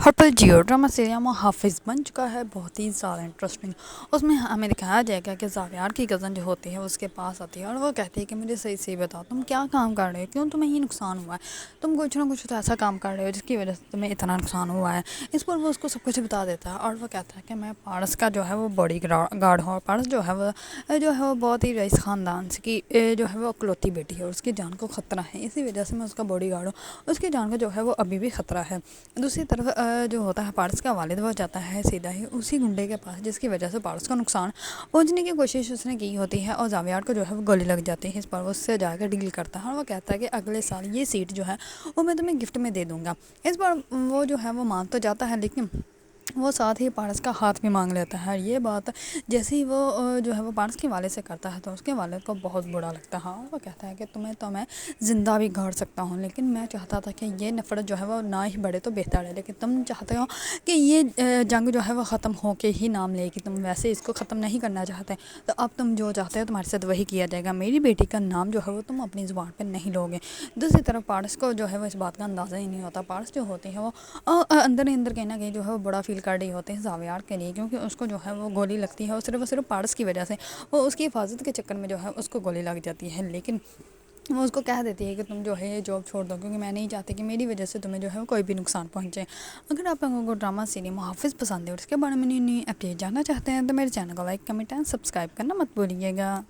ہر Jio drama serial محافظ بن چکا ہے، بہت ہی زیادہ انٹرسٹنگ۔ اس میں ہمیں دکھایا جائے گا کہ زاویار کی کزن جو ہوتی ہے اس کے پاس آتی ہے اور وہ کہتی ہے کہ مجھے صحیح صحیح بتاؤ تم کیا کام کر رہے ہو، کیوں تمہیں یہ نقصان ہوا ہے، تم کچھ نہ کچھ تو ایسا کام کر رہے ہو جس کی وجہ سے تمہیں اتنا نقصان ہوا ہے۔ اس پر وہ اس کو سب کچھ بتا دیتا ہے اور وہ کہتا ہے کہ میں پارس کا جو ہے وہ باڈی گارڈ ہوں، اور پارس جو ہے وہ بہت ہی رئیس خاندان کی جو ہے وہ اکلوتی بیٹی ہے اور اس کی جان کو خطرہ ہے، اسی وجہ سے میں اس کا باڈی گارڈ ہوں، اس کی جان کو جو ہے وہ ابھی بھی خطرہ ہے۔ دوسری طرف جو ہوتا ہے پارس کا والد، وہ جاتا ہے سیدھا ہی اسی گنڈے کے پاس جس کی وجہ سے پارس کو نقصان پہنچنے کی کوشش اس نے کی ہوتی ہے، اور زاویار کو جو ہے وہ گولی لگ جاتی ہے۔ اس پر وہ اس سے جا کے ڈیل کرتا ہے اور وہ کہتا ہے کہ اگلے سال یہ سیٹ جو ہے وہ میں تمہیں گفٹ میں دے دوں گا۔ اس پر وہ جو ہے وہ مان تو جاتا ہے، لیکن وہ ساتھ ہی پارس کا ہاتھ بھی مانگ لیتا ہے۔ یہ بات جیسے ہی وہ جو ہے وہ پارس کے والد سے کرتا ہے تو اس کے والد کو بہت برا لگتا ہے اور وہ کہتا ہے کہ تمہیں تو میں زندہ بھی گاڑ سکتا ہوں، لیکن میں چاہتا تھا کہ یہ نفرت جو ہے وہ نہ ہی بڑھے تو بہتر ہے، لیکن تم چاہتے ہو کہ یہ جنگ جو ہے وہ ختم ہو کے ہی نام لے کہ تم ویسے اس کو ختم نہیں کرنا چاہتے، تو اب تم جو چاہتے ہو تمہارے ساتھ وہی کیا جائے گا، میری بیٹی کا نام جو ہے وہ تم اپنی زبان پہ نہیں لوگے۔ دوسری طرف پارس کو جو ہے وہ اس بات کا اندازہ ہی نہیں ہوتا۔ پارس جو ہوتی ہے وہ اندر ہی اندر کہیں نہ کہیں جو ہے وہ بڑا فیل کر رہی ہوتے ہیں زاویار کے لیے، کیونکہ اس کو جو ہے وہ گولی لگتی ہے اور صرف پارس کی وجہ سے، وہ اس کی حفاظت کے چکر میں جو ہے اس کو گولی لگ جاتی ہے، لیکن وہ اس کو کہہ دیتی ہے کہ تم جو ہے یہ جاب چھوڑ دو، کیونکہ میں نہیں چاہتی کہ میری وجہ سے تمہیں جو ہے کوئی بھی نقصان پہنچے۔ اگر آپ لوگوں کو ڈرامہ سیریل محافظ پسند ہے اور اس کے بارے میں نئی اپڈیٹ جاننا چاہتے ہیں تو میرے چینل کو لائک، کمنٹ اینڈ سبسکرائب کرنا مت بھولیے گا۔